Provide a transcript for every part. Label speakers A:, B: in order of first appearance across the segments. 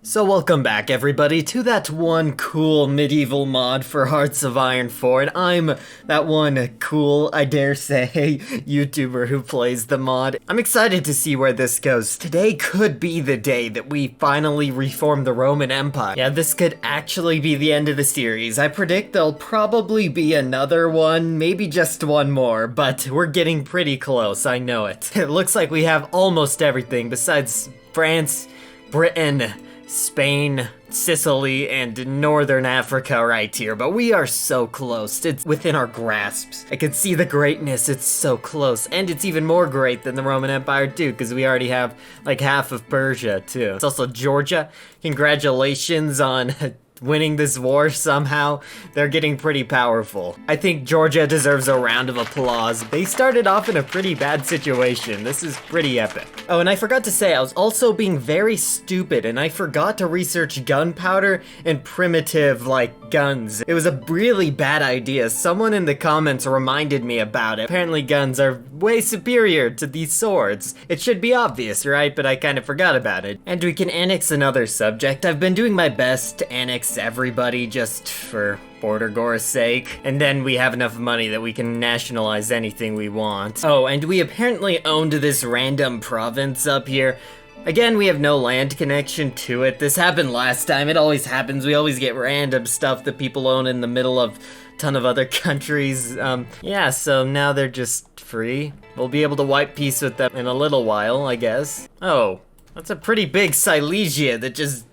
A: So welcome back everybody to that one cool medieval mod for Hearts of Iron 4, and I'm that one cool, I dare say, YouTuber who plays the mod. I'm excited to see where this goes. Today could be the day that we finally reform the Roman Empire. Yeah, this could actually be the end of the series. I predict there'll probably be another one, maybe just one more, but we're getting pretty close, I know it. It looks like we have almost everything besides France, Britain, Spain, Sicily, and Northern Africa right here, but we are so close. It's within our grasps. I can see the greatness, it's so close, and it's even more great than the Roman Empire too, because we already have like half of Persia too. It's also Georgia. Congratulations on winning this war somehow. They're getting pretty powerful. I think Georgia deserves a round of applause. They started off in a pretty bad situation. This is pretty epic. Oh, and I forgot to say, I was also being very stupid and I forgot to research gunpowder and primitive, like, guns. It was a really bad idea. Someone in the comments reminded me about it. Apparently guns are way superior to these swords. It should be obvious, right? But I kind of forgot about it. And we can annex another subject. I've been doing my best to annex everybody just for border gore's sake, and then we have enough money that we can nationalize anything we want. Oh, and we apparently owned this random province up here. Again, we have no land connection to it. This happened last time. It always happens. We always get random stuff that people own in the middle of a ton of other countries. Yeah, so now they're just free. We'll be able to wipe peace with them in a little while, I guess. Oh, that's a pretty big Silesia that just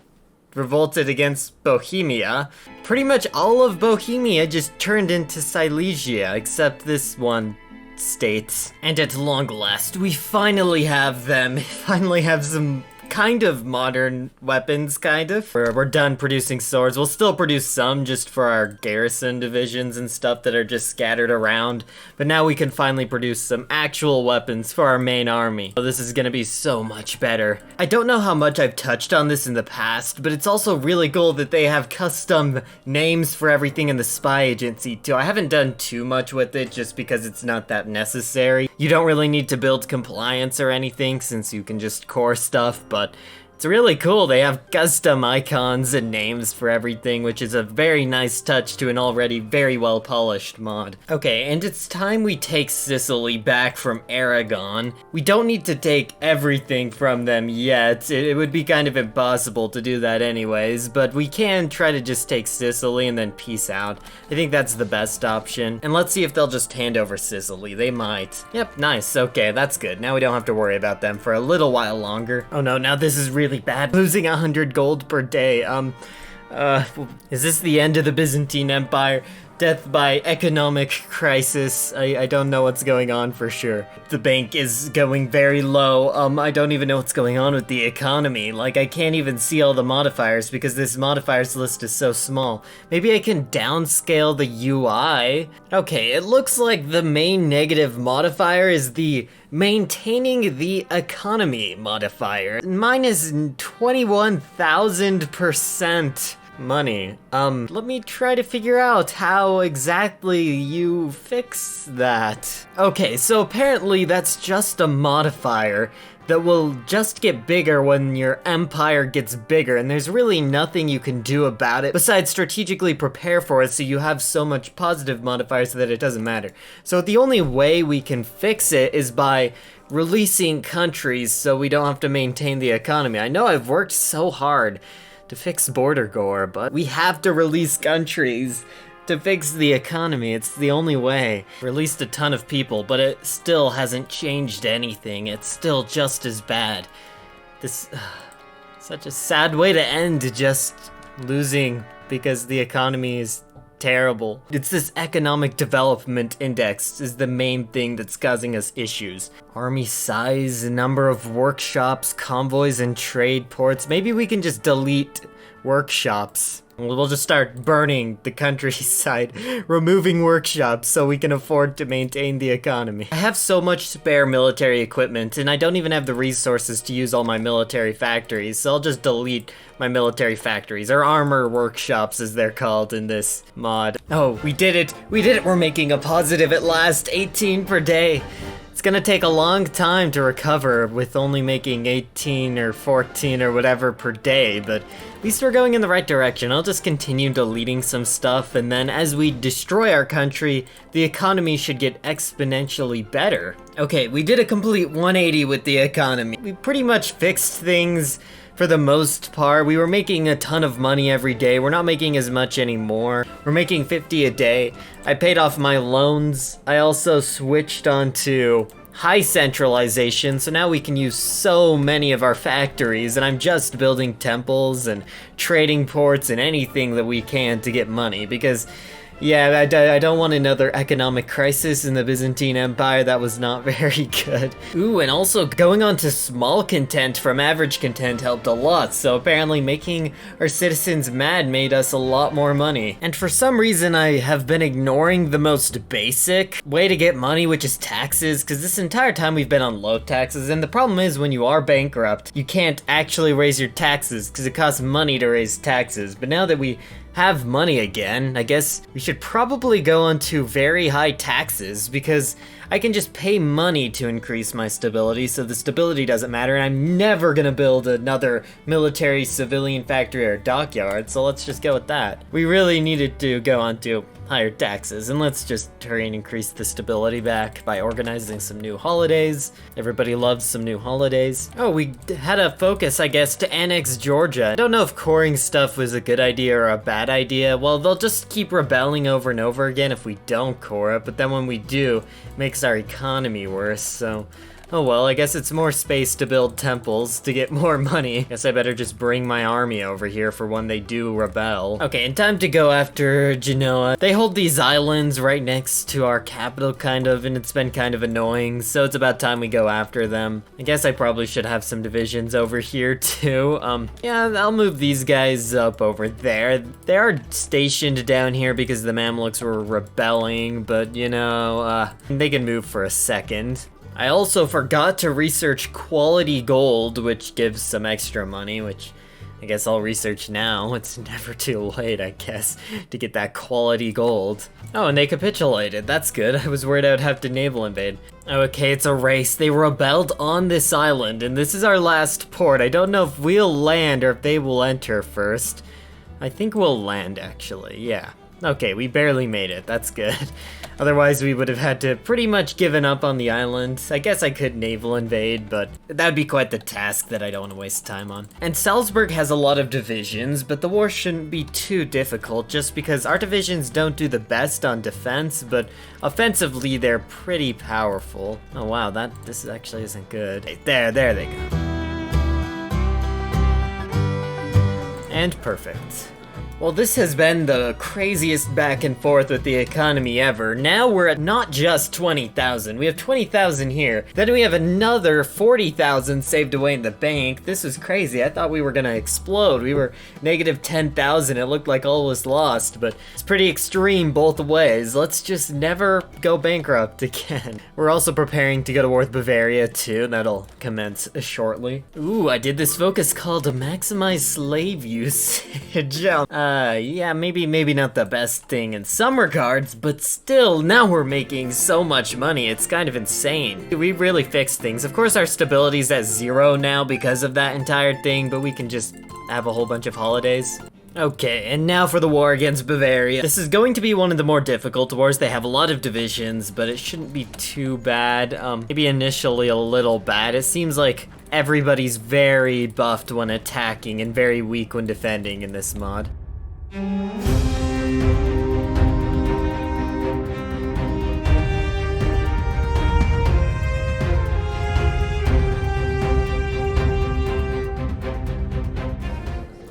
A: revolted against Bohemia. Pretty much all of Bohemia just turned into Silesia, except this one state. And at long last, we finally have them. Finally have some kind of modern weapons, kind of. We're done producing swords. We'll still produce some just for our garrison divisions and stuff that are just scattered around. But now we can finally produce some actual weapons for our main army. So this is gonna be so much better. I don't know how much I've touched on this in the past, but it's also really cool that they have custom names for everything in the spy agency too. I haven't done too much with it just because it's not that necessary. You don't really need to build compliance or anything since you can just core stuff, but it's really cool. They have custom icons and names for everything, which is a very nice touch to an already very well polished mod. Okay, and it's time we take Sicily back from Aragon. We don't need to take everything from them yet. It would be kind of impossible to do that anyways, but we can try to just take Sicily and then peace out. I think that's the best option. And let's see if they'll just hand over Sicily. They might. Yep, nice. Okay, that's good. Now we don't have to worry about them for a little while longer. Oh no, now this is really bad. Losing 100 gold per day. Is this the end of the Byzantine Empire? Death by economic crisis. I don't know what's going on for sure. The bank is going very low. I don't even know what's going on with the economy. Like, I can't even see all the modifiers because this modifiers list is so small. Maybe I can downscale the UI. Okay, it looks like the main negative modifier is the maintaining the economy modifier. Mine is 21,000% money. Let me try to figure out how exactly you fix that. Okay, so apparently that's just a modifier that will just get bigger when your empire gets bigger, and there's really nothing you can do about it besides strategically prepare for it so you have so much positive modifiers that it doesn't matter. So the only way we can fix it is by releasing countries so we don't have to maintain the economy. I know I've worked so hard to fix border gore, but we have to release countries to fix the economy. It's the only way. Released a ton of people, but it still hasn't changed anything. It's still just as bad. This, such a sad way to end, just losing because the economy is terrible. It's this economic development index is the main thing that's causing us issues. Army size, number of workshops, convoys, and trade ports. Maybe we can just delete workshops. We'll just start burning the countryside, removing workshops so we can afford to maintain the economy. I have so much spare military equipment, and I don't even have the resources to use all my military factories, so I'll just delete my military factories, or armor workshops as they're called in this mod. Oh, we did it! We did it! We're making a positive at last! 18 per day! It's It's gonna take a long time to recover with only making 18 or 14 or whatever per day, but at least we're going in the right direction. I'll just continue deleting some stuff, and then as we destroy our country, the economy should get exponentially better. Okay, we did a complete 180 with the economy. We pretty much fixed things for the most part. We were making a ton of money every day. We're not making as much anymore. We're making 50 a day. I paid off my loans. I also switched onto high centralization, so now we can use so many of our factories, and I'm just building temples and trading ports and anything that we can to get money, because yeah, I don't want another economic crisis in the Byzantine Empire. That was not very good. Ooh, and also going on to small content from average content helped a lot, so apparently making our citizens mad made us a lot more money. And for some reason, I have been ignoring the most basic way to get money, which is taxes, because this entire time we've been on low taxes, and the problem is when you are bankrupt, you can't actually raise your taxes, because it costs money to raise taxes. But now that we have money again, I guess we should probably go onto very high taxes, because I can just pay money to increase my stability, so the stability doesn't matter, and I'm never gonna build another military civilian factory or dockyard, so let's just go with that. We really needed to go onto higher taxes, and let's just hurry and increase the stability back by organizing some new holidays. Everybody loves some new holidays. Oh, we had a focus, I guess, to annex Georgia. I don't know if coring stuff was a good idea or a bad idea. Well, they'll just keep rebelling over and over again if we don't core it, but then when we do, it makes our economy worse, so oh well, I guess it's more space to build temples to get more money. Guess I better just bring my army over here for when they do rebel. Okay, and time to go after Genoa. They hold these islands right next to our capital, kind of, and it's been kind of annoying, so it's about time we go after them. I guess I probably should have some divisions over here too. Yeah, I'll move these guys up over there. They are stationed down here because the Mamluks were rebelling, but you know, they can move for a second. I also forgot to research quality gold, which gives some extra money, which I guess I'll research now. It's never too late, I guess, to get that quality gold. Oh, and they capitulated. That's good. I was worried I would have to naval invade. Okay, it's a race. They rebelled on this island, and this is our last port. I don't know if we'll land or if they will enter first. I think we'll land, actually, yeah. Okay, we barely made it. That's good. Otherwise, we would have had to pretty much given up on the island. I guess I could naval invade, but that would be quite the task that I don't want to waste time on. And Salzburg has a lot of divisions, but the war shouldn't be too difficult just because our divisions don't do the best on defense, but offensively, they're pretty powerful. Oh wow, this actually isn't good. Hey, there they go. And perfect. Well, this has been the craziest back and forth with the economy ever. Now we're at not just 20,000. We have 20,000 here. Then we have another 40,000 saved away in the bank. This was crazy. I thought we were gonna explode. We were negative 10,000. It looked like all was lost, but it's pretty extreme both ways. Let's just never go bankrupt again. We're also preparing to go to war with Bavaria too. That'll commence shortly. Ooh, I did this focus called Maximize Slave Usage. Yeah, maybe not the best thing in some regards, but still, now we're making so much money, it's kind of insane. We really fixed things. Of course, our stability's at 0 now because of that entire thing, but we can just have a whole bunch of holidays. Okay, and now for the war against Bavaria. This is going to be one of the more difficult wars. They have a lot of divisions, but it shouldn't be too bad. Maybe initially a little bad. It seems like everybody's very buffed when attacking and very weak when defending in this mod.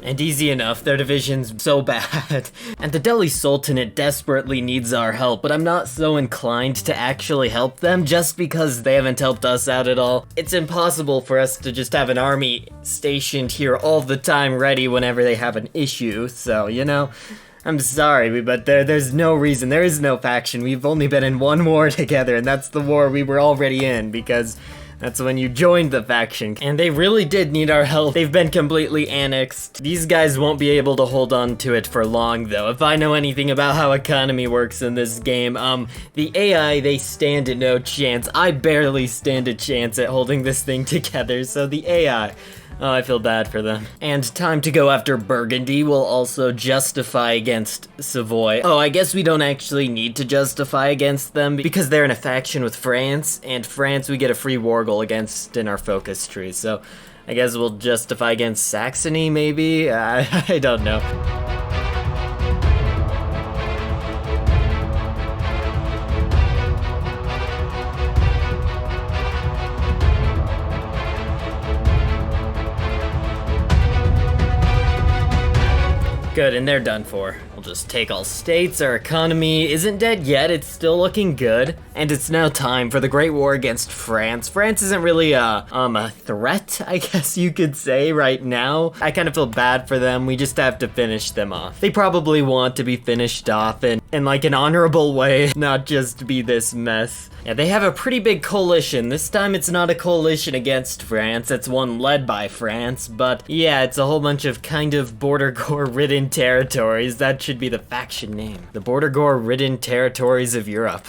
A: And easy enough, their division's so bad. And the Delhi Sultanate desperately needs our help, but I'm not so inclined to actually help them just because they haven't helped us out at all. It's impossible for us to just have an army stationed here all the time ready whenever they have an issue, so, you know, I'm sorry, but there's no reason, there is no faction. We've only been in one war together, and that's the war we were already in, because That's when you joined the faction. And they really did need our help. They've been completely annexed. These guys won't be able to hold on to it for long, though. If I know anything about how economy works in this game, the AI, they stand no chance. I barely stand a chance at holding this thing together, so the AI... Oh, I feel bad for them. And time to go after Burgundy will also justify against Savoy. Oh, I guess we don't actually need to justify against them because they're in a faction with France, and France we get a free war goal against in our focus tree. So I guess we'll justify against Saxony, maybe? I don't know. Good, and they're done for. We'll just take all states. Our economy isn't dead yet, it's still looking good. And it's now time for the Great War against France. France isn't really a threat, I guess you could say, right now. I kind of feel bad for them, we just have to finish them off. They probably want to be finished off in like an honorable way, not just be this mess. Yeah, they have a pretty big coalition. This time it's not a coalition against France, it's one led by France, but yeah, it's a whole bunch of kind of border gore-ridden territories. That should be the faction name. The border gore-ridden territories of Europe.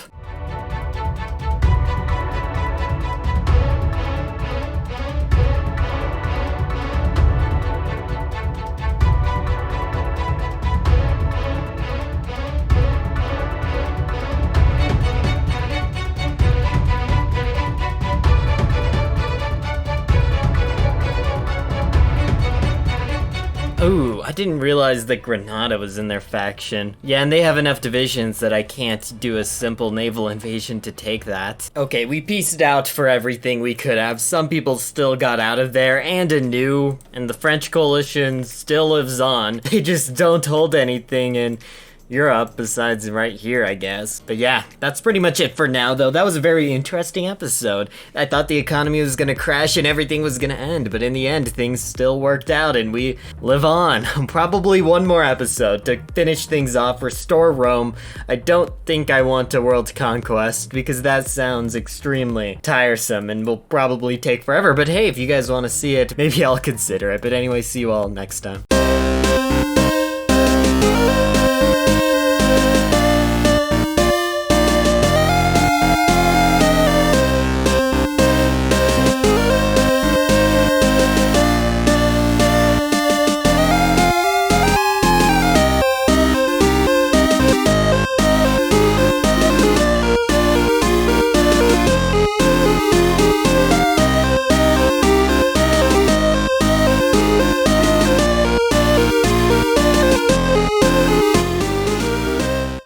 A: Ooh, I didn't realize that Granada was in their faction. Yeah, and they have enough divisions that I can't do a simple naval invasion to take that. Okay, we pieced out for everything we could have. Some people still got out of there and anew, and the French coalition still lives on. They just don't hold anything in Europe besides right here, I guess. But yeah, that's pretty much it for now, though. That was a very interesting episode. I thought the economy was gonna crash and everything was gonna end, but in the end, things still worked out and we live on. Probably one more episode to finish things off, restore Rome. I don't think I want a world conquest because that sounds extremely tiresome and will probably take forever, but hey, if you guys want to see it, maybe I'll consider it. But anyway, see you all next time.